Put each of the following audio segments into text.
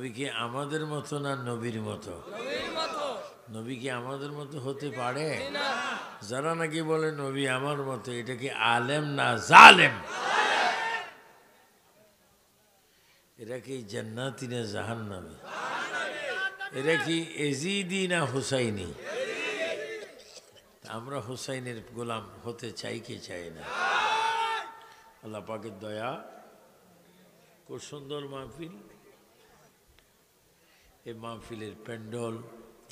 নবী কি আমাদের মতো না নবীর মতো? নবী কি আমাদের মতো হতে পারে? যারা নাকি বলে নবী আমার মতো, এটা কি আলেম না জালেম? এরা কি জান্নাতি না জাহান্নামী? এরা কি এজিদি না হুসাইনি? আমরা হুসাইনের গোলাম হতে চাই কি চাই না? আল্লাহ পাকের দয়া। খুব সুন্দর মাহফিল। এই মাহফিলের pandal,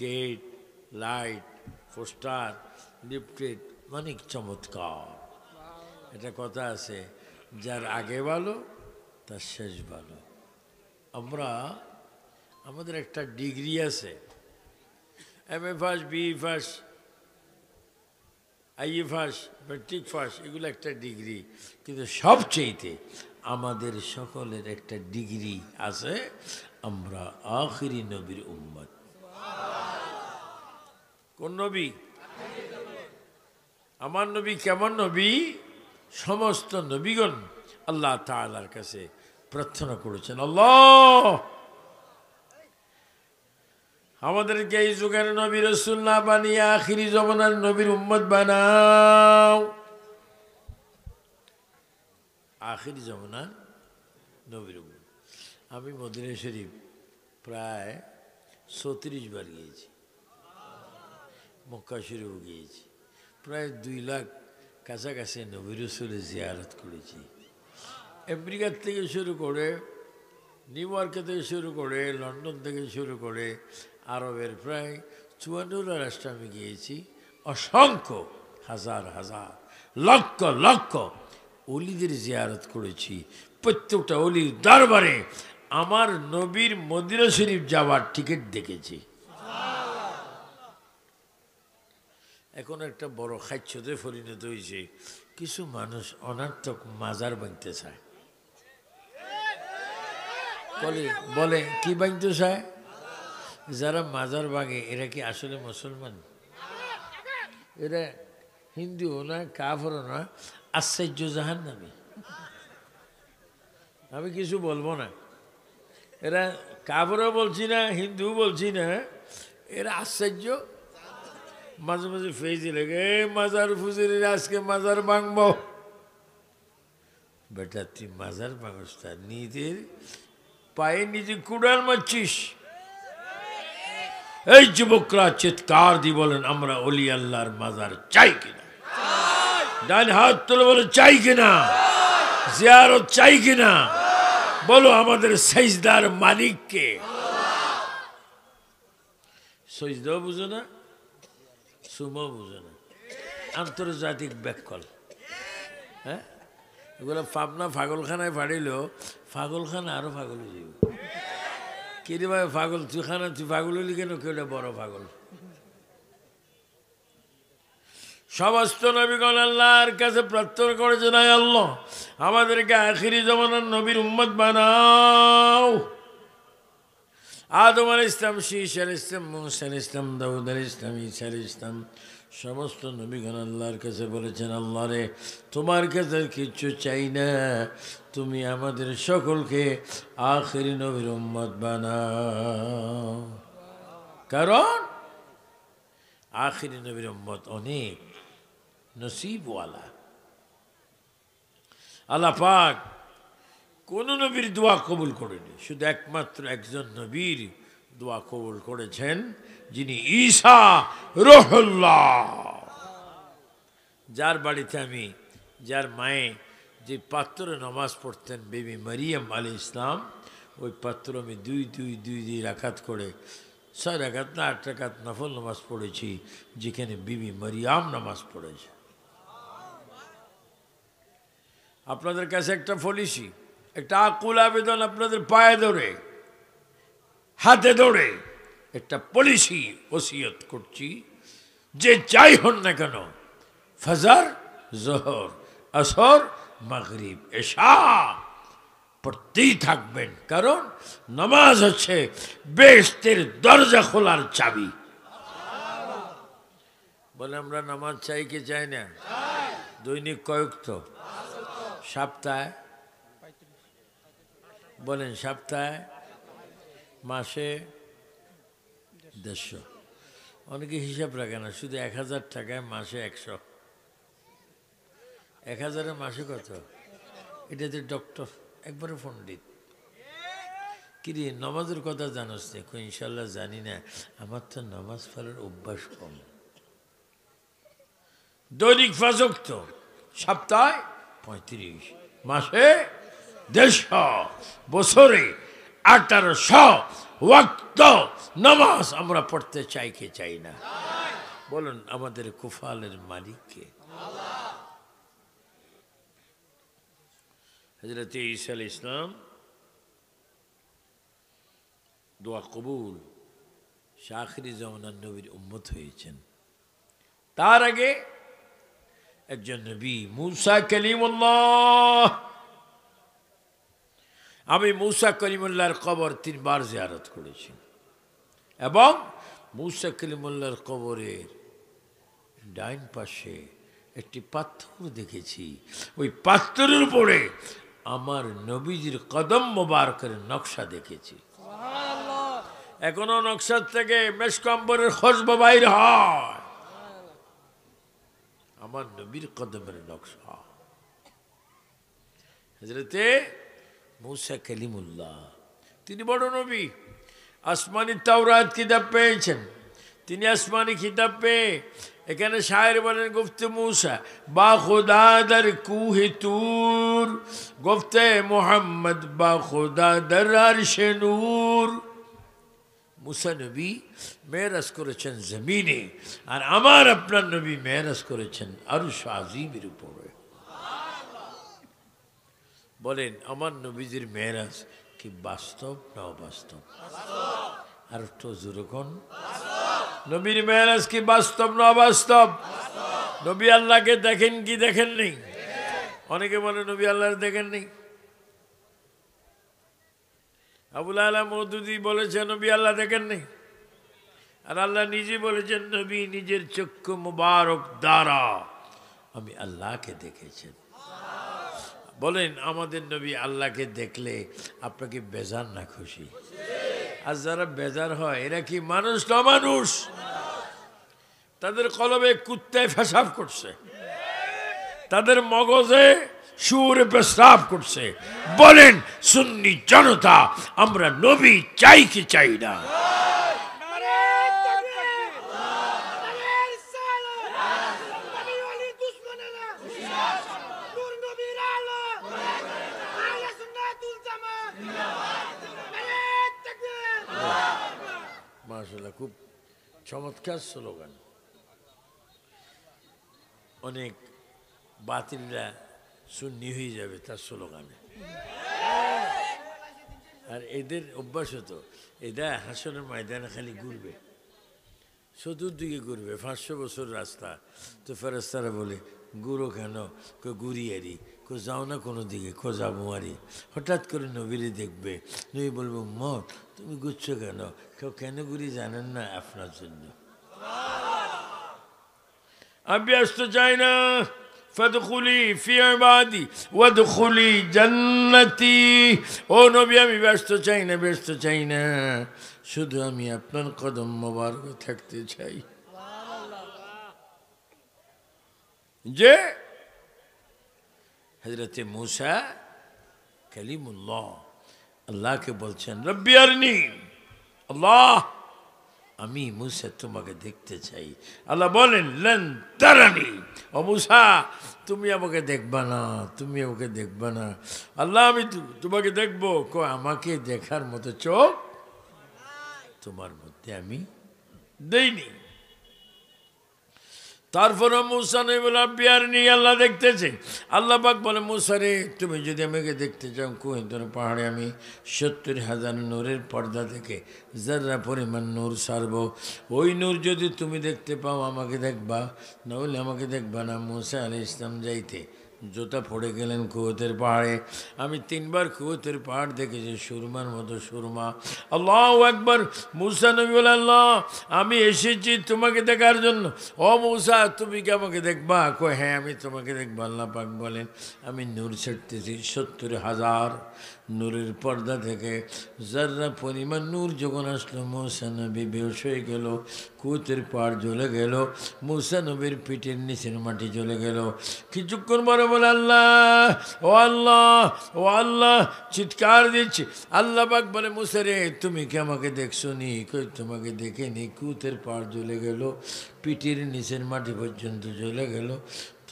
gate, light, poster, lifted অনেক চমৎকার। এটা কথা আছে, যার আগে ভালো তার শেষ ভালো। আমাদের একটা ডিগ্রি আছে, MA first, BE first, IE first, matric first, এগুলো একটা ডিগ্রি। কিন্তু সবচেয়েতে আমাদের সকলের একটা ডিগ্রি আছে, আমরা আখিরি নবীর উম্মত। কোন নবী? আমার নবী কেমন নবী? সমস্ত নবীগণ আল্লাহ তাআলার কাছে প্রার্থনা করেছেন, আল্লাহ আমাদেরকে এই যুগের নবী রাসূল না বানিয়ে আখিরি জমানার নবীর উম্মত বানাও। আখিরি জমানার নবীর উম্মত। আমি মদিনা শরীফ প্রায় ৩৬ বার গিয়েছি, মক্কা শরীফও গিয়েছি, প্রায় 2 লাখ কাছাকাছি নবী রাসূলের জিয়ারত করেছি। আমেরিকা থেকে শুরু করে, নিউ ইয়র্ক থেকে শুরু করে, লন্ডন থেকে শুরু করে আরবের প্রায় ৫৪ রাষ্ট্রে আমি গিয়েছি। অসংখ্য হাজার হাজার লক্ষ লক্ষ অলিদের জিয়ারত করেছি। প্রত্যেকটা অলির দরবারে আমার নবীর মদিনা শরীফ যাওয়ার টিকিট দেখেছি। এখন একটা বড় খাদ্যতে পরিণত হয়েছে, কিছু মানুষ অনার্থক মাজার বাঁধতে চায়। বলে কি বাঁধতে চায়? যারা মাজার ভাঙে এরা কি আসলে মুসলমান? এরা হিন্দুও না, কাফেরও না, আশ্চর্য জাহান্নামী। আমি কিছু বলবো না, এরা কাফেরও বলছি না, হিন্দুও বলছি না, এরা আশ্চর্য। মাঝে মাঝে ফেজি লেগে মাজার ফুজির আজকে মাজার ভাঙবো। বেটা তুই মাজার ভাঙস, নিজের পায়ে নিজে কুড়াল মারছিস। এই যুবকরা চিৎকার দিয়ে বলেন, আমরা অলি আল্লাহর মাজার চাই কিনা? ডান হাত তুলে বলে চাই কিনা? জিয়ারত চাই কিনা? বলো আমাদের সেজদার মালিককে। সেজদাও বুঝো না, সুমো বুঝো না, আন্তর্জাতিক ব্যাকল। হ্যাঁ, এগুলো পাবনা পাগলখানায় পাঠিলেও পাগলখানা আরো পাগল হয়ে যাবে। কিরে ভাই পাগল, তুই খানা তুই পাগল হলি কেন? কেউটা বড় পাগল। সমস্ত নবীগণ আল্লাহর কাছে প্রার্থনা করেছেন, আয় আল্লাহ আমাদেরকে আখিরি জমানার নবীর উম্মত বানাও। আদম আলাইহিস সালাম, শীস আলাইহিস সালাম, মূসা আলাইহিস সালাম, দাউদ আলাইহিস সালাম, ঈসা আলাইহিস সালাম, সমস্ত নবীগণ আল্লাহর কাছে বলেছেন, আল্লাহ রে তোমার কাছে কিচ্ছু চাই না, তুমি আমাদের সকলকে আখিরি নবীর উম্মত বানাও। কারণ আখিরি নবীর উম্মত অনেক নসিবওয়ালা। আল্লাহ পাক কোন নবীর দোয়া কবুল করেনি, শুধু একমাত্র একজন নবীর দোয়া কবুল করেছেন, যিনি ঈসা রূহুল্লাহ। যার বাড়িতে আমি, যার মায়ে যে পাত্রে নামাজ পড়তেন বিবি মারিয়াম আলাইহিস ইসলাম, ওই পাত্র আমি দুই রাকাত করে 6 রাকাত না 8 রাকাত নফল নামাজ পড়েছি, যেখানে বিবি মারিয়াম নামাজ পড়েছে। আপনাদের কাছে একটা পলিসি, একটা আকুল আবেদন, আপনাদের পায়ে ধরে হাতে ধরে একটা পলিসি ওসিয়ত করছি, যে যাই হন না কেন ফজর, জোহর, আসর, মাগরিব, এশা পড়তেই থাকবেন। কারণ নামাজ হচ্ছে বেহেশতের দরজা খোলার চাবি। বলে আমরা নামাজ চাই কি চাই না? দৈনিক কয়েক? সপ্তাহে বলেন, সপ্তাহে মাসে 150। অনেকে হিসাব রাখে না, শুধু 1000 টাকায় মাসে 100। 1000-এর মাসে কত? এটাতে ডক্টর, একবারে পণ্ডিত। কিরে নমাজের কথা জানোস না? ইনশাল্লাহ জানি না, আমার তো নামাজ পড়ার অভ্যাস কম। দৈনিক 5 ওয়াক্ত, সপ্তাহে 35, মাসে 150, বছরে 1800 ওয়াক্ত নামাজ আমরা পড়তে চাই কি চাই না? বলুন আমাদের কুফালের মালিককে? হযরত ঈসা আলাইহিস সালাম দোয়া কবুল, আখিরি জামানার নবীর উম্মত হয়েছেন। তার আগে একজন নবী মুসা কালিমুল্লাহ। আমি মুসা কালিমুল্লাহর কবর 3 বার জিয়ারত করেছি এবং মুসা কালিমুল্লাহর কবরের ডাইন পাশে একটি পাথর দেখেছি। ওই পাথরের উপরে আমার নবীজির কদম মোবারকের নকশা দেখেছি। এখনো নকশার থেকে মেশকাম্বরের খুশবু বাইর হয়, আমার নবীর কদমের নকশা। হযরতে মুসা কালিমুল্লাহ তিনি বড় নবী, আসমানি তাওরাত কিতাব পেয়েছেন। তিনি আসমানি কিতাব পেয়ে এখানে শায়ের বলেন গুফতে মুসা বা খুদা দর কুহে তুর, গুফতে মুহাম্মদ বা খুদা দর আরশে নূর। মুসা নবী মেরাজ করেছেন জমিনে, আর আমার আপনার নবী মেরাজ করেছেন আরশ আজিমের উপরে। বলেন আমার নবীজির মেরাজ কি বাস্তব না অবাস্তব? আর একটু জোরে কোন, নবীর মেরাজ কি বাস্তব না অবাস্তব? নবী আল্লাহকে দেখেন কি দেখেন নেই? অনেকে বলে নবী আল্লাহ দেখেন নেই। আবুল আলা মওদুদি বলেছেন নবী আল্লাহ দেখেন নেই, আর আল্লাহ নিজে বলেছেন নবী নিজের চক্ষু মুবারক দ্বারা আমি আল্লাহকে দেখেছেন। বলেন আমাদের নবী আল্লাহকে দেখলে আপনাকে বেজার না খুশি? আর যারা বেজার হয় এরা কি মানুষ না মানুষ? তাদের কলবে কুত্তায় পেশাব করছে, তাদের মগজে সুরে পেশাব করছে। বলেন সুন্নি জনতা আমরা নবী চাই কি চাই না? মাশাআল্লাহ, খুব চমৎকার স্লোগান। অনেক বাতিলরা সুন্নি হয়ে যাবে তার স্লোগানে। আর এদের অভ্যাস হতো, এরা হাসনের ময়দানে খালি ঘুরবে, চতুর্দিকে ঘুরবে। 500 বছর রাস্তা, তো ফেরেশতারা বলে ঘুরো কেন? ঘুরি আরি, যাও না কোনো দিকে, যাবো আরি। হঠাৎ করে নবীরে দেখবে, নবী বলবো মত তুমি ঘুরছো কেন? কেন ঘুরি জানেন না? আপনার জন্য। আমি ব্যস্ত চাই না, ফাদখুলি ফি ইবাদি ওয়াদখুলি জান্নাতি। ও নবী আমি ব্যস্ত চাই না, ব্যস্ত চাই না, শুধু আমি আপনার কদম মোবারক থাকতে চাই। যে হযরতে মুসা কালিমুল্লাহ আল্লাহকে বলছেন রব্বি আরনি, আল্লাহ আমি মুসা তোমাকে দেখতে চাই। আল্লাহ বলেন লান তারানি, ও মুসা তুমি আমাকে দেখবা না, তুমি আমাকে দেখবা না। আল্লাহ আমি তোমাকে দেখবো, আমাকে দেখার মতো চোখ তোমার মধ্যে আমি দেইনি। তারপরে মুসা নবী বলে রব্বি আরনি, আল্লাহ দেখতেছে। আল্লাহ পাক বলে মুসা রে তুমি যদি আমাকে দেখতে চাও, কোহিনূর পাহাড়ে আমি 70,000 নূরের পর্দা থেকে যারা পরিমাণ নূর ছাড়বো। ওই নূর যদি তুমি দেখতে পাও আমাকে দেখবা, নাহলে আমাকে দেখবা না। মুসা আলাইহিস সালাম যাইতে জুতা পড়ে গেলেন কুহুতের পাহাড়ে। আমি 3 বার কুহুতের পাহাড় দেখেছি, সুরমার মতো সুরমা। আল্লাহু আকবার। মুসা নবী বলে আল্লাহ আমি এসেছি তোমাকে দেখার জন্য। ও মুসা তুমি কি আমাকে দেখবা? হ্যাঁ আমি তোমাকে দেখবো। আল্লাহ পাক বলেন আমি নূর ছাড়তেছি 70,000 নূরের পর্দা থেকে যাররা পরিমাণ নূর যখন আসলো মূসা নবী বেহুশ হয়ে গেল, কুতের পাড় জ্বলে গেল, মূসা নবীর পিঠের নিচের মাটি জ্বলে গেল। কিছুক্ষণ পরে বলে আল্লাহ, ও আল্লাহ, ও আল্লাহ, চিৎকার দিচ্ছে। আল্লাহ পাক বলে মূসা রে, তুমি কি আমাকে দেখছো নি? কই তোমাকে দেখেনি। কুতের পাড় জ্বলে গেল, পিঠের নিচের মাটি পর্যন্ত জ্বলে গেল,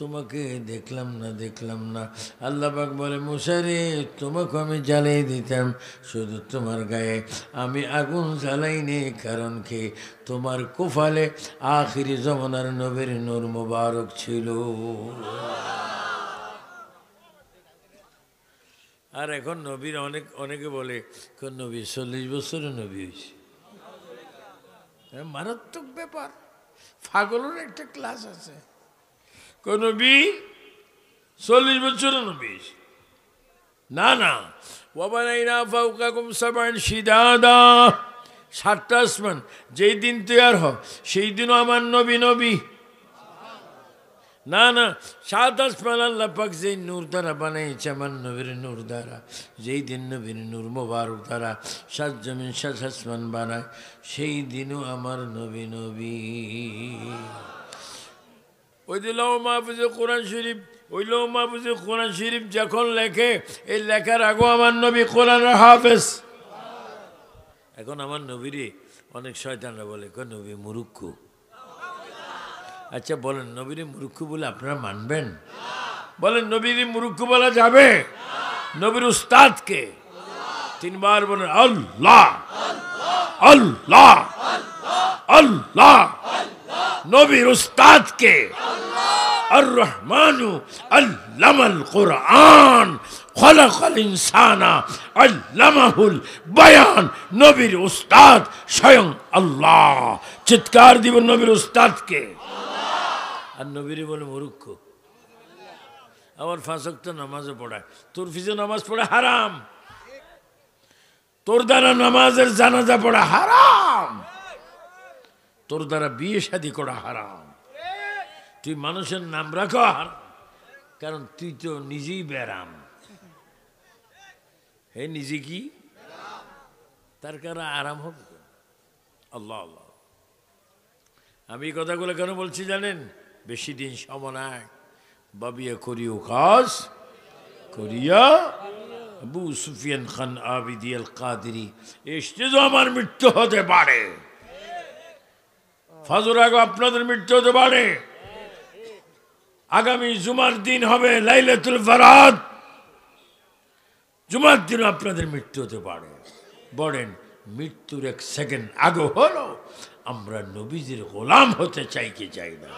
তোমাকে দেখলাম না, দেখলাম না। আল্লাহ পাক বলে মূসা রে, তোমাকে আমি জ্বালিয়ে দিতাম, শুধু তোমার গায়ে আমি আগুন জ্বালাইনি, কারণ কি তোমার কোফালে আখিরি জমানার নবীর নূর মুবারক ছিল। আর এখন নবীর অনেকে বলে নবী 40 বছরে নবী হয়েছে। মারাত্মক ব্যাপার। পাগলের একটা ক্লাস আছে, নবী 40 বছরে নবী হয়েছে। না না, ওয়াবানাইনা ফাওকাকুম সাবআন শিদাদা, 7টা আসমান যেই দিন তৈয়ার হয় সেই দিনও আমার নবী নবী। না না, 7 আসমান আল্লাহ পাক যেই নূর দ্বারা বানাইছে আমার নবীর নূর দ্বারা, যেই দিন নবীর নূর মোবারক দ্বারা 7 জমিন 7 আসমান বানায়, সেই দিনও আমার নবী নবী। ওই যে লৌহ মাহফুজে কোরআন শরীফ, ওই লৌহ মাহফুজে কোরআন শরীফ যখন লেখে, এই লেখার আগেও আমার নবী কোরআনের হাফেজ। এখন আমার নবীরে অনেক শয়তানরা বলে নবী মুরুক্ষ। আচ্ছা বলেন, নবীরে মুরুক্ষ বলে আপনারা মানবেন? বলেন, নবীরে মুরুক্ষ বলা যাবে? নবীর উস্তাদকে 3 বার বলেন আল্লাহ আল্লাহ আল্লাহ। নবীর উস্তাদকে আর রহমানু আল্লামাল কুরআন খলাকাল ইনসানা আল্লামাহুল বায়ান। নবীর উস্তাদ স্বয়ং আল্লাহ। চিৎকার দিব নবীর উস্তাদকে। আর নবীরে বলে মূর্খ। আবার 5 ওয়াক্ত নামাজও পড়ায়, তোর ফিজে নামাজ পড়া হারাম, তোর দ্বারা নামাজের জানাজা পড়া হারাম, তোর দ্বারা বিয়ে শাদী করা হারাম, তুই মানুষের নাম রাখো হারাম, কারণ তুই তো নিজেই বেরাম। হে নিজে কি তার কারণে আরাম হবে? আল্লাহ আল্লাহ। আমি এই কথাগুলো কেন বলছি জানেন? বেশি দিন সময় নাই, বাবিয়া করিও কাজ করিয়া। আবু সুফিয়ান খান আবিদি আল কাদেরি, এসে তো আমার মৃত্যু হতে পারে, ফজর আগে আপনাদের মৃত্যু হতে পারে, আগামী জুমার দিন হবে লাইলাতুল বারাত, জুমার দিন আপনাদের মৃত্যু হতে পারে। বলেন, মৃত্যুর 1 সেকেন্ড আগে হলো আমরা নবীজির গোলাম হতে চাই কি চাই না?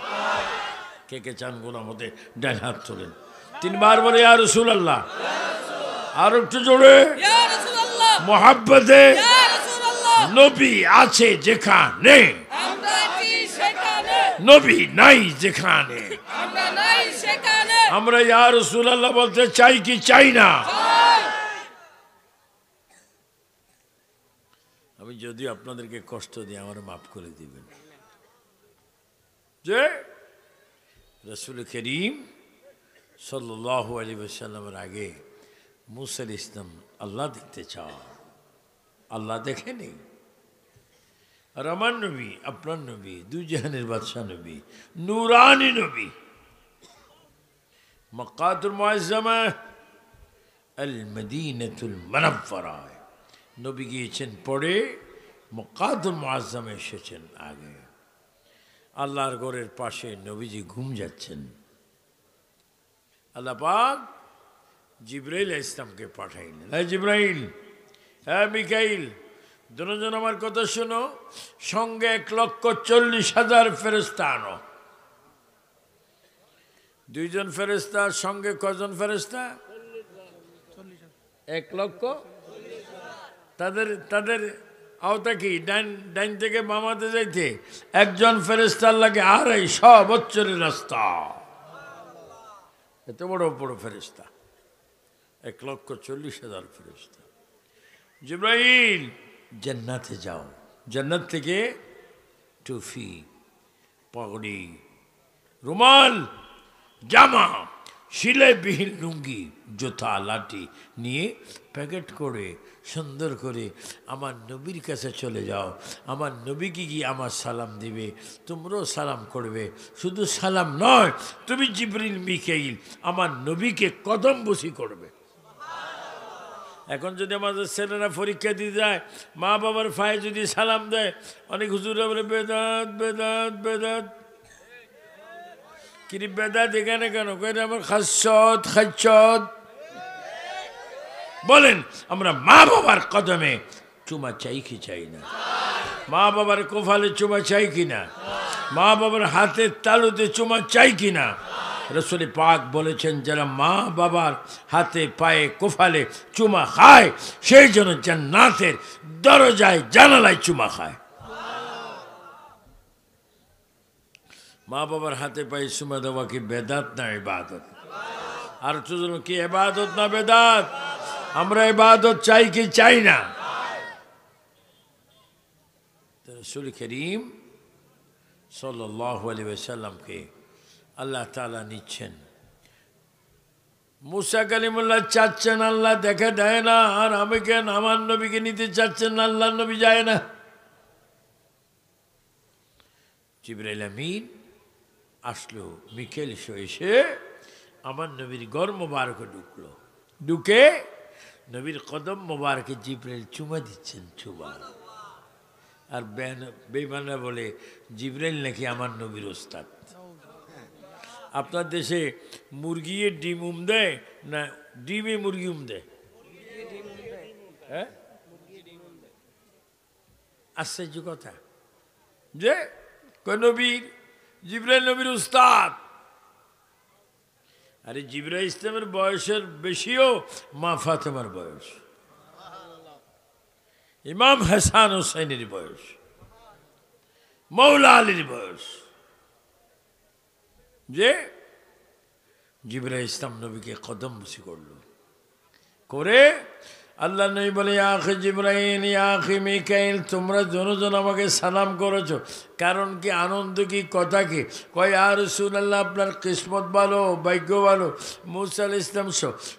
কে কে চান গোলাম হতে? ডান হাত তোলেন। 3 বার বলে ইয়া রাসূলুল্লাহ। আর একটু জোরে মোহাব্বতে নবী আছে যেখানে, নবী নাই যেখানে, আমরা ইয়া রাসূলুল্লাহ বলতে চাই কি চাই না? আমি যদি আপনাদেরকে কষ্ট দিই আমার মাফ করে দিবেন। যে রাসূল করিম সাল্লাল্লাহু আলাইহি ওয়াসাল্লামের আগে মুসা ইসলাম আল্লাহ দেখতে চাও, আল্লাহ দেখেনি। আর আমার নবী, আপনার নবী, 2 জাহানের বাদশাহ নবী, নূরানি নবী, মক্কাতুল মুআজ্জামা আল মদিনাতুল মুনাওয়ারা নবী গিয়েছেন পরে, মক্কাতুল মুআজ্জামে এসেছেন আগে। আল্লাহর ঘরের পাশে নবীজি ঘুম যাচ্ছেন। আল্লাহ পাক জিবরাইল ইসলামকে পাঠাইলেন। হ্যাঁ জিবরাইল, হ্যাঁ মিকাইল, দুজন আমার কথা শোনো, সঙ্গে 1,40,000 ফেরেশতা আনো। 2 জন ফেরেশতার সঙ্গে কজন ফেরেশতা? 1,40,000। তাদের আওতা কি? ডাইন থেকে বামাতে যাইতে একজন ফেরেশতার লাগে 250 বছরের রাস্তা। এত বড় বড় ফেরেশতা, 1,40,000 ফেরেশতা। জিবরাইল, জান্নাতে যাও, জান্নাত থেকে টুফি, পাগড়ি, রুমাল, জামা সিলাইবিহীন লুঙ্গি জোতা লাঠি নিয়ে প্যাকেট করে সুন্দর করে আমার নবীর কাছে চলে যাও, আমার নবীকে গিয়ে আমার সালাম দিবে, তোমরাও সালাম করবে। শুধু সালাম নয়, তুমি জিবরিল মিকাইল আমার নবীকে কদম বসি করবে। এখন যদি আমাদের ছেলেরা পরীক্ষা দিতে যায়, মা বাবার পায়ে যদি সালাম দেয়, অনেক হুজুরা বলে বেদাত বেদাত বেদাত। কি বেদাত এখানে কেন? কেন আমার খাচ্ছত খাচ্ছত। বলেন আমরা মা বাবার কদমে চুমা চাই কি চাই না? মা বাবার কোফালে চুমা চাই কিনা? মা বাবার হাতের তালুতে চুমা চাই কিনা? রসুল পাক বলেছেন যারা মা বাবার হাতে পায়ে কোফালে চুমা খায় সেই জন্য জান্নাতের দরজায় জানালায় চুমা খায়। মা বাবার হাতে পায়ে চুমা দেওয়া কি বেদাত না ইবাদত? আর তো কি ইবাদত না বেদাত? আমরা ইবাদত চাই কি চাই না? রসুল করিম সাল্লাল্লাহু আলাইহি ওয়াসাল্লামকে আল্লাহ তাআলা নিচ্ছেন। মুসা কালিমুল্লাহ চাচ্ছেন আল্লাহ দেখা দেয় না, আর আমি কেন আমার নবীকে নিতে চাচ্ছেন না, আল্লাহর নবী যায় না। জিবরাইল আমিন আসলো, মিকেল এসে আমার নবীর গর মোবারকে ঢুকলো, ঢুকে নবীর কদম মোবারকে জিবরাইল চুমা দিচ্ছেন, চুমা। আর বেঈমানরা বলে জিবরাইল নাকি আমার নবীর ওস্তাদ। আপনার দেশে মুরগি ডিম দেয় না ডিমে মুরগি দেয়? হ্যাঁ, আশ্চর্য কথা যে নবীর জিবরাইল নবীর উস্তাদ। আরে জিবরাইল ইসলামের বয়সের বেশিও মা ফাতেমার বয়স, ইমাম হাসান হুসাইনের বয়স, মৌলা আলীর বয়স। যে জিবরাইল ইসলাম নবীকে কদম বসি করলো, করে আল্লাহ নবী বলে ইয়া আখি জিবরাইল ইয়া আখি মিকাইল তোমরা দুজন আমাকে সালাম করেছো, কারণ কি আনন্দ কি কথা কি? কয় ইয়া রাসূলুল্লাহ আপনার কিসমত ভালো, ভাগ্য ভালো। মুসা আলাইহিস সালাম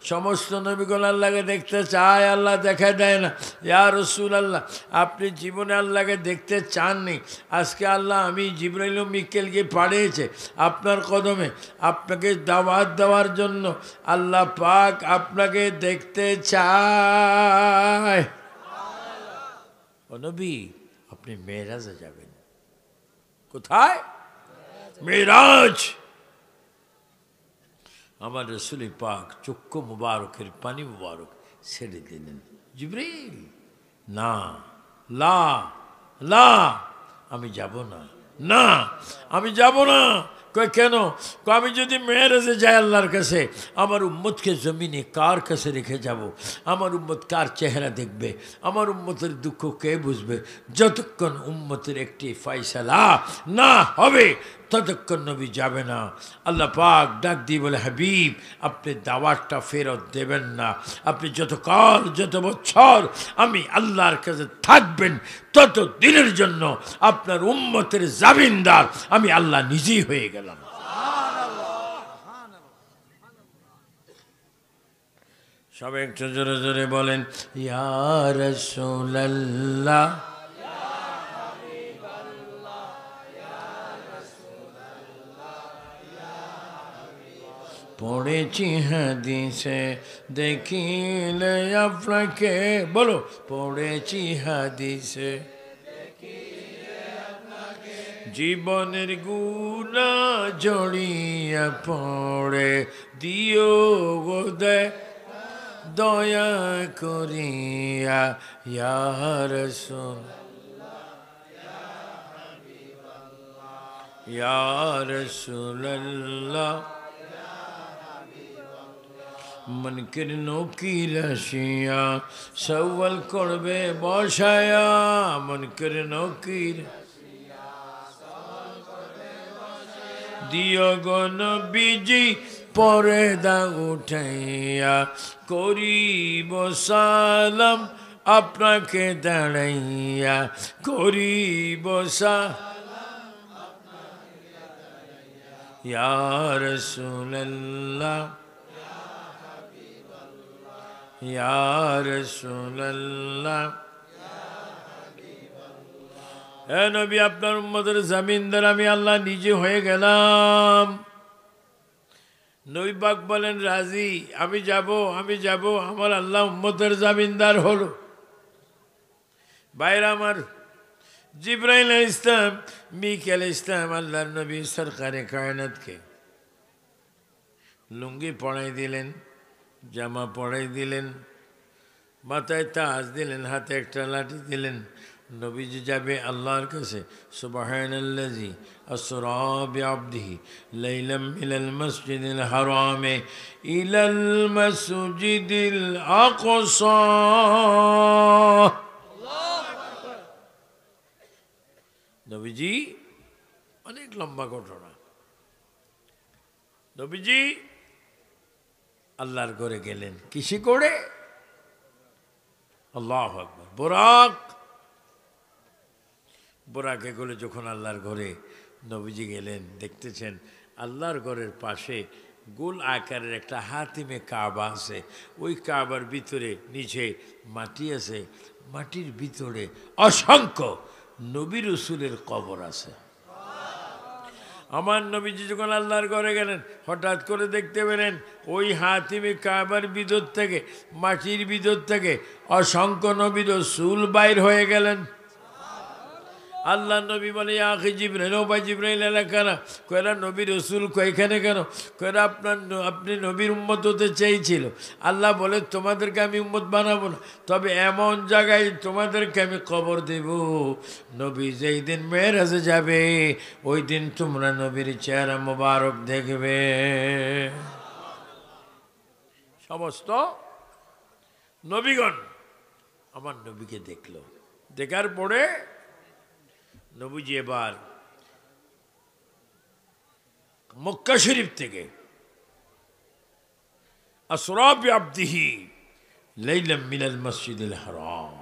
সমস্ত নবীগণ আল্লাহকে দেখতে চায়, আল্লাহ দেখা দেয় না। ইয়া রাসূলুল্লাহ আপনি জীবনে আল্লাহকে দেখতে চাননি, আজকে আল্লাহ আমি জিবরাইল ও মিকাইলকে পাঠিয়েছে আপনার কদমে, আপনাকে দাওয়াত দেওয়ার জন্য। আল্লাহ পাক আপনাকে দেখতে চায়। ও নবী আপনি মেরাজে যাবেন। কোথায়? মেরাজ। আমার রসুল পাক চক্ষু মুবারকের পানি মুবারক ছেড়ে দিলেন। জিবরিল না, লা লা আমি যাব না, না আমি যাব না। কয় কেন? আমি যদি মেরাজে যাই আল্লাহর কাছে, আমার উম্মতকে জমিনে কার কাছে রেখে যাব? আমার উম্মত কার চেহারা দেখবে? আমার উম্মতের দুঃখ কে বুঝবে? যতক্ষণ উম্মতের একটি ফয়সালা না হবে ততক্ষণ নবী যাবে না। আল্লাহ পাক ডাক দিয়ে বলে হাবিব আপনি দাওয়াতটা ফেরত দেবেন না, আপনি যতকাল যত বছর আমি আল্লাহর কাছে থাকবেন তত দিনের জন্য আপনার উম্মতের জামিনদার আমি আল্লাহ নিজেই হয়ে গেলাম। সবাই একটু জোরে জোরে বলেন ইয়া রাসূলুল্লাহ। পড়েছি হাদিসে দেখিলে আপনাকে, বলো পড়েছি হাদিসে জীবনের গুনাহ জড়িয়া পড়ে দিও গো দয়া করিয়া ইয়া রাসূল ইয়া রাসূলুল্লাহ। মনকের নকির আসিয়া সওয়াল করবে বসায়া, মনকের নকির দিও গো নবীজি পর্দা উঠাইয়া, করিব সালাম আপনাকে দাঁড়াইয়া, করিব ইয়া রাসূলুল্লাহ ইয়া রাসূলুল্লাহ। হে নবী, আপনার উম্মতের জামিনদার আমি আল্লাহ নিজে হয়ে গেলাম। নবী পাক বলেন, রাজি, আমি যাব। আমার আল্লাহ উম্মতের জামিনদার হলো। ভাইরা আমার, জিবরাইল আলাইহিস সালাম, মিকাইল আলাইহিস সালাম আল্লাহর নবী সরকারে কায়নাতকে লুঙ্গি পরাই দিলেন, জামা পরাই দিলেন, মাথায় তাজ দিলেন, হাতে একটা লাঠি দিলেন। নবীজি যাবে আল্লাহর কাছে। সুবহানাল্লাযী আসরা বিআবদিহি লাইলাম মিনাল মসজিদিল হারামে ইলাল মসজিদিল আকসা। নবীজি অনেক লম্বা ঘটনা। নবীজি আল্লাহর ঘরে গেলেন কিসে করে? আল্লাহু আকবার। বোরাকে করে যখন আল্লাহর ঘরে নবীজি গেলেন, দেখতেছেন আল্লাহর ঘরের পাশে গোল আকারের একটা হাতিমে কাবা আছে। ওই কাবার ভিতরে নিচে মাটি আছে, মাটির ভিতরে অসংখ্য নবী রাসূলের কবর আছে। আমার নবীজি যখন আল্লাহর ঘরে গেলেন, হঠাৎ করে দেখতে পেলেন ওই হাতিমে কাবার ভিতর থেকে, মাটির ভিতর থেকে অসংখ্য নবী রাসূল বাইর হয়ে গেলেন। আল্লাহ নবী বলে, আখি জিবরাইল, ও ভাই জিবরাইল এলাকানা, কয়রা নবী রাসূল কয়খানে কেন? কয়রা আপনি নবীর উম্মত হতে চেয়েছিল। আল্লাহ বলে, তোমাদেরকে আমি উম্মত বানাবো না, তবে এমন জায়গায় তোমাদেরকে আমি কবর দেব, নবী যেই দিন মেরাজে যাবে ওই দিন তোমরা নবীর চেহারা মোবারক দেখবে। সমস্ত নবীগণ আমার নবীকে দেখলো। দেখার পরে নবীজি এবার মক্কা শরীফ থেকে আসরা বিআবদিহি লাইলাম মিনাল মসজিদিল হারাম,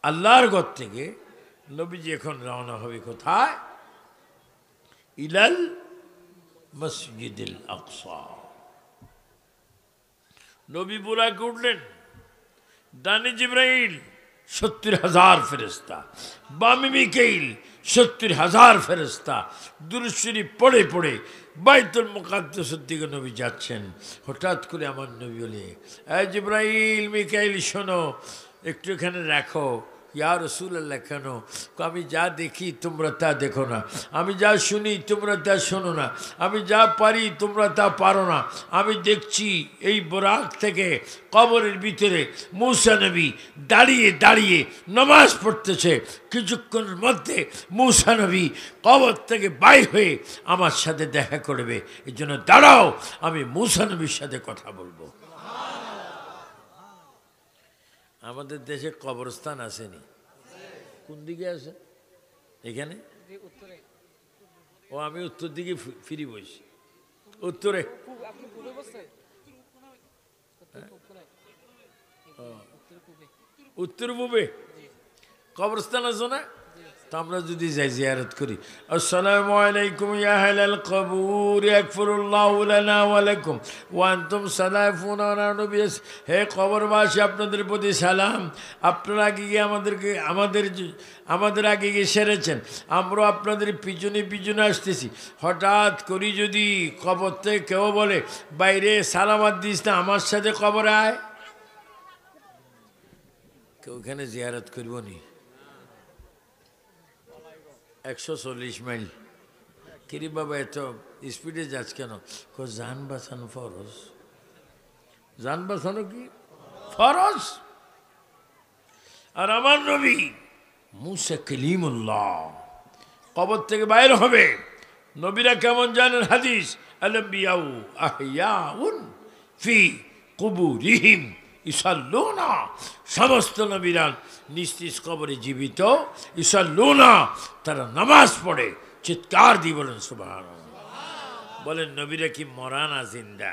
আল্লাহর ঘর থেকে নবীজি এখন রওনা হবে কোথায়? ইলাল মসজিদিল আকসা। নবী বুরাকে উঠলেন, ডানে জিবরাইল 70,000 ফেরেশতা, বামে মিকাইল 70,000 ফেরেশতা দুরূদ শরীফ পড়ে পড়ে বাইতুল মুকাদ্দাসের দিকে নবী যাচ্ছেন। হঠাৎ করে আমার নবী বলে, এই জিবরাইল, মিকাইল, শোনো, একটু এখানে রাখো। ইয়া রাসূলুল্লাহ, কেন? আমি যা দেখি তোমরা তা দেখো না, আমি যা শুনি তোমরা তা শোনো না, আমি যা পারি তোমরা তা পারো না। আমি দেখছি এই বোরাক থেকে কবরের ভিতরে মূসা নবী দাঁড়িয়ে দাঁড়িয়ে নামাজ পড়তেছে। কিছুক্ষণের মধ্যে মূসা নবী কবর থেকে বাইর হয়ে আমার সাথে দেখা করবে। এই জন্য দাঁড়াও, আমি মূসা নবীর সাথে কথা বলবো। আমাদের দেশে কবরস্থান আসেনি? কোন দিকে আছে? এখানে? ও, আমি উত্তর দিকে ফিরি বসি। উত্তরে উত্তর পূবে কবরস্থান আছে না? তো আমরা যদি যাই জিয়ারত করি, আসসালামু আলাইকুম ইয়া আহলাল কবুর ইয়াগফিরুল্লাহু লানা ওয়া লাকুম ওয়া আনতুম সালাফুনা আলা নবী। হে কবরবাসী, আপনাদের প্রতি সালাম। আপনারা আগে গিয়ে আমাদের আগে গিয়ে সেরেছেন, আমরা আপনাদের পিছনে পিছনে আসতেছি। হঠাৎ করি যদি কবর থেকে কেউ বলে, বাইরে সালামাত দিস না, আমার সাথে কবরে আয়, কেউ ওখানে জিয়ারত করব নি? 140 মাইল। কিরে বাবা, এত স্পিডে যাচ্ছ কেন? যান বাঁচানো ফরজ। যান বাঁচানো কি ফরজ? আর আমার নবী মুসা কালিমুল্লাহ কবর থেকে বাইর হবে। নবীরা কেমন জানেন হাদিস? আল-আম্বিয়াউ আহইয়াউন ফি কুবুরিহিম ইসাল্লুনা। সমস্ত নবীরা নিজ নিজ কবরে জীবিত, ইসাল্লুনা, তারা নামাজ পড়ে। চিৎকার দিয়ে বলেন সুবহানাল্লাহ। বলেন নবীরা কি মরা না জিন্দা?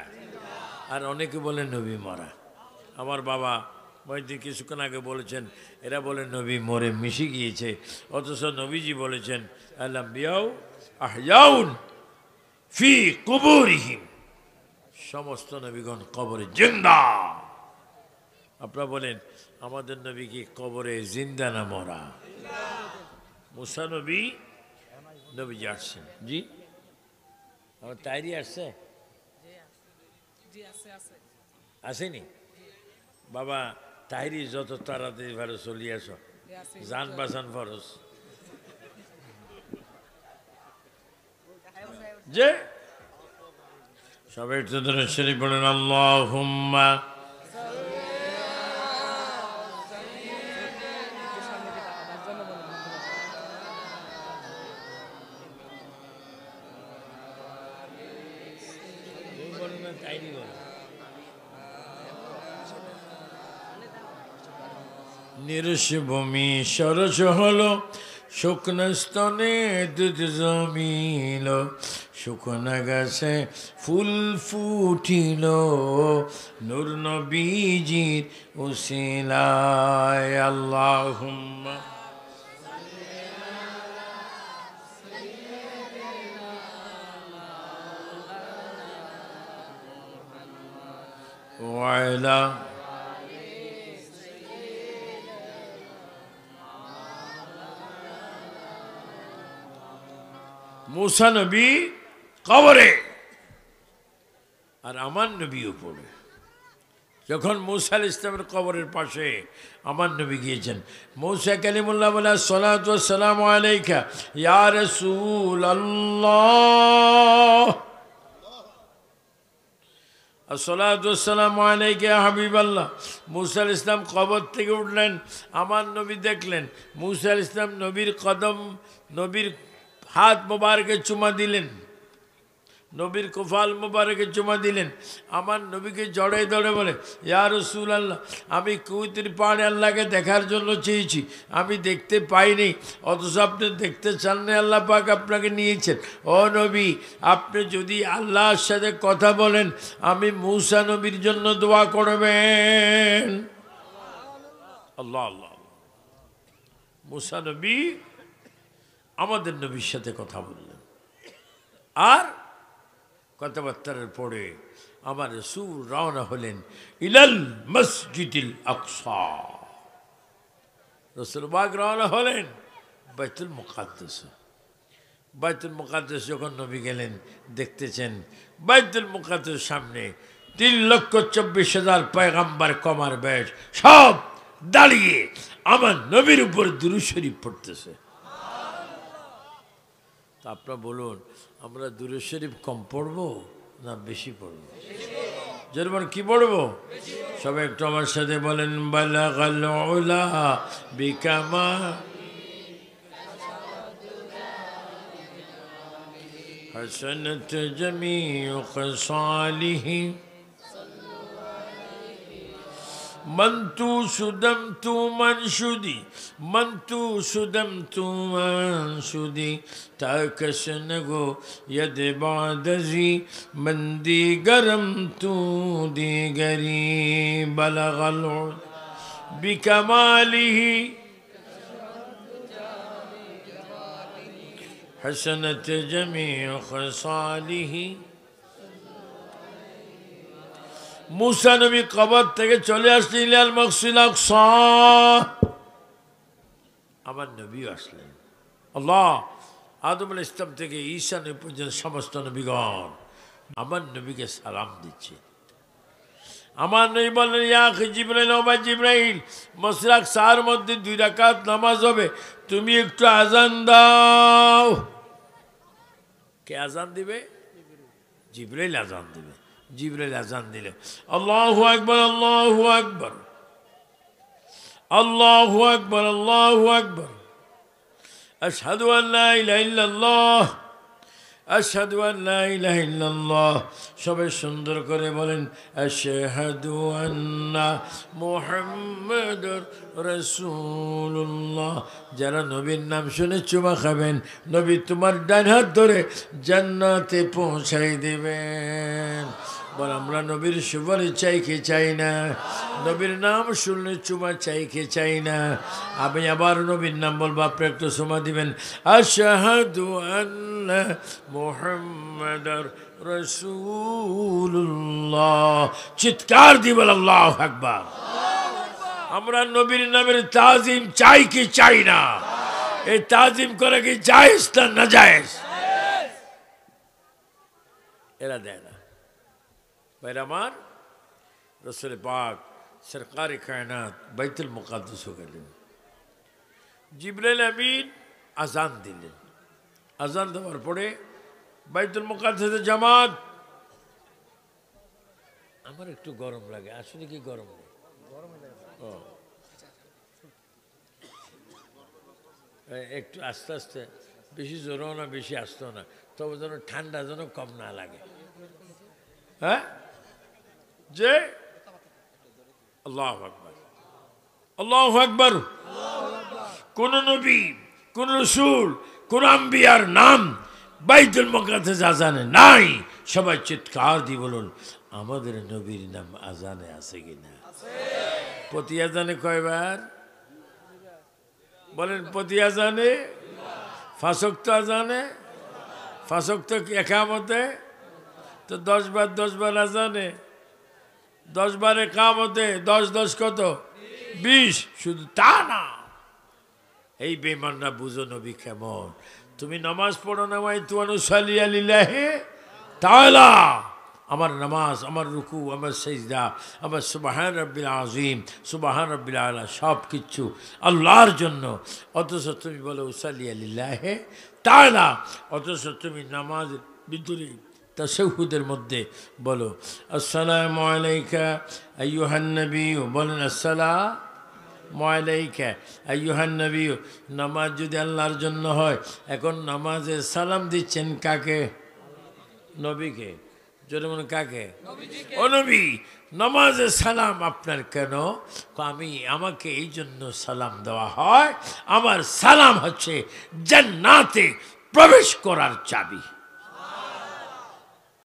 আর অনেকে বলেন নবী মরা। আমার বাবা মহিউদ্দিন কিছুক্ষণ আগে বলেছেন, এরা বলে নবী মরে মিশে গিয়েছে, অথচ নবীজি বলেছেন আল-আম্বিয়াউ আহইয়াউন ফি কুবুরিহিম, সমস্ত নবীগণ কবরে জিন্দা। আপনারা বলেন আমাদের নবী কি কবরে জিন্দা না মরা? মুসা নবী নবীজি আসছেন। জি, আমার তাইরি আসছে, আসেনি? বাবা তাইরি যত তাড়াতাড়ি ভালো চলিয়ে আসো, জান বাঁচান ফরজ। যে সবাই একটু ধরে শরীফ বলেন আল্লাহুম্মা নিরুষভূমি সরস হলো, শুকনো স্তনে দুধ জমিল, শুকনো গাছে ফুল ফুটিল, নূর নবীজির উসিলায়। আল্লাহুম্মা ওয়া আলা মুসা নবী কবরে আর আমার নবীও পড়ে। যখন মুসা আলাইহিস সালামের কবরের পাশে আমার নবী গিয়েছেন, মুসা কালিমুল্লাহ বলে আসসালাতু ওয়াসসালামু আলাইকা ইয়া রাসূলুল্লাহ, আসসালাতু ওয়াসসালামু আলাইকা ইয়া হাবিবাল্লাহ। মুসা আলাইহিস সালাম কবর থেকে উঠলেন, আমার নবী দেখলেন। মুসা আলাইহিস সালাম নবীর কদম, নবীর হাত মোবারকে চুমা দিলেন, নবীর কোফাল মোবারকে চুমা দিলেন। আমার নবীকে জড়ে ধরে বলে ইয়া রাসূলুল্লাহ, আমি কুতির পাহাড়ে আল্লাহকে দেখার জন্য চেয়েছি, আমি দেখতে পাইনি, অথচ আপনি দেখতে চান না, আল্লাহ পাক আপনাকে নিয়েছেন। ও নবী, আপনি যদি আল্লাহর সাথে কথা বলেন, আমি মুসা নবীর জন্য দোয়া করবেন। আল্লাহ আল্লাহ। মুসা নবী আমাদের নবীর সাথে কথা বললেন, আর কথাবার্তার পরে আমার রাসূল রওনা হলেন ইলাল মসজিদুল আকসা। রাসূল পাক রওনা হলেন বাইতুল মুকাদ্দাসে। বাইতুল মুকাদ্দাস যখন নবী গেলেন, দেখতেছেন বাইতুল মুকাদ্দাসের সামনে 3,24,000 পয়গম্বর কমার ব্যাচ সব দাঁড়িয়ে আমার নবীর উপর দুরূদ শরীফ পড়তেছে। আপনারা বলুন, আমরা দুরূদ শরীফ কম পড়বো না বেশি পড়বো? যেমন কি পড়বো? সবাই একটু আমার সাথে বলেন বালাগাল উলা বিকামা হাসানাত জামিউ খসালিহি منتو شدمتو منشدي منتو شدمتو منشدي تاكشنگو يد بعدزي من دي گرمتو دي گري بلغ العلا بكماله حسنت جميع خصاله। মুসা নবী কবর থেকে চলে আসলেন ইলাল মসজিদুল আকসা, আমার নবীও আসলেন। আল্লাহ আদম আলাইহিস সালাম থেকে ঈসা নবী পর্যন্ত সমস্ত নবীগণ আমার নবীকে সালাম দিচ্ছে। আমার নবী বললেন ইয়া জিবরাইল, ও ভাই জিবরাইল, মসজিদুল আকসার মধ্যে 2 রাকাত নামাজ হবে, তুমি একটু আজান দাও। কে আজান দিবে? জিবরাইল আজান দিবে। জিবরাইল আজান দিলে আল্লাহু আকবার আল্লাহু আকবার আল্লাহু আকবার আল্লাহু আকবার আশহাদু আন লা ইলাহা ইল্লাল্লাহ আশহাদু আন লা ইলাহা ইল্লাল্লাহ। সবাই সুন্দর করে বলেন আশহাদু আন্না মুহাম্মাদুর রাসূলুল্লাহ। যারা নবীর নাম শুনে চুমা খাবেন, নবী তোমার ডান হাত ধরে জান্নাতে পৌঁছাই দিবেন। বল আমরা নবীর সুপারিশ চাই কি চাই না? নবীর নাম শুনলে চুমা চাই কি চাই না? আমি আবার নবীর নাম বলবো, আপনি একটু চুমা দিবেন। আশহাদু আন্না মুহাম্মাদার রাসূলুল্লাহ। চিৎকার দিয়ে বল আল্লাহু আকবার। আমরা নবীর নামের তাজিম চাই কি চাই না? এই তাজিম করা কি জায়েজ না নাজায়েজ? এরা দেয় না। ভাইরা আমার, রাসূল পাক সরকারে কায়নাত বাইতুল মুকাদ্দাস গেলেন। জিবরাইল আমিন আজান দিলেন। আজান দেওয়ার পরে বাইতুল মুকাদ্দাসে জামাত। আমার একটু গরম লাগে, আসলে কি গরম লাগে? একটু আস্তে আস্তে, বেশি জোরও না বেশি আসতেও না, তবে যেন ঠান্ডা যেন কম না লাগে। হ্যাঁ, যে আল্লাহু আকবার, আল্লাহু আকবার। কোন নবী, কোন রাসূল, কোন আম্বিয়ার নাম বাইতুল মুকাদ্দাস আজানে নাই। সবাই চিৎকার দিয়ে বলুন, আমাদের নবীর নাম আজানে আছে কিনা? প্রতি আজানে কয়বার বলেন? প্রতি আজানে, পাঁচ ওয়াক্ত আজানে, পাঁচ ওয়াক্ত একামতে, তো 10 বার 10 বার আজানে, 10 বার একামতে, 10 10 কত? 20। শুধু তা না, এই বেঈমানরা বুঝো নবী কেমন। তুমি নামাজ পড়ো না, মাই তুয়ানু সাল্লি লিল্লাহি তাআলা। আমার নামাজ, আমার রুকু, আমার সিজদা, আমার সুবহান রাব্বিল আযীম, সুবহান রাব্বিল আলা, সব কিছু আল্লাহর জন্য। অথচ তুমি বলো উসাল্লি লিল্লাহি তাআলা, অথচ তুমি নামাজের ভিতরে তাশাহুদের মধ্যে বলো আসসালামু আলাইকা আইয়ুহান নবী, বলেন আসসালামু আলাইকা আইয়ুহান নবী। নামাজ যদি আল্লাহর জন্য হয়, এখন নামাজে সালাম দিচ্ছেন কাকে? নবীকে। যদি মনে কাকে? ও নবী, নামাজে সালাম আপনার কেন? আমাকে এই জন্য সালাম দেওয়া হয়, আমার সালাম হচ্ছে জান্নাতে প্রবেশ করার চাবি।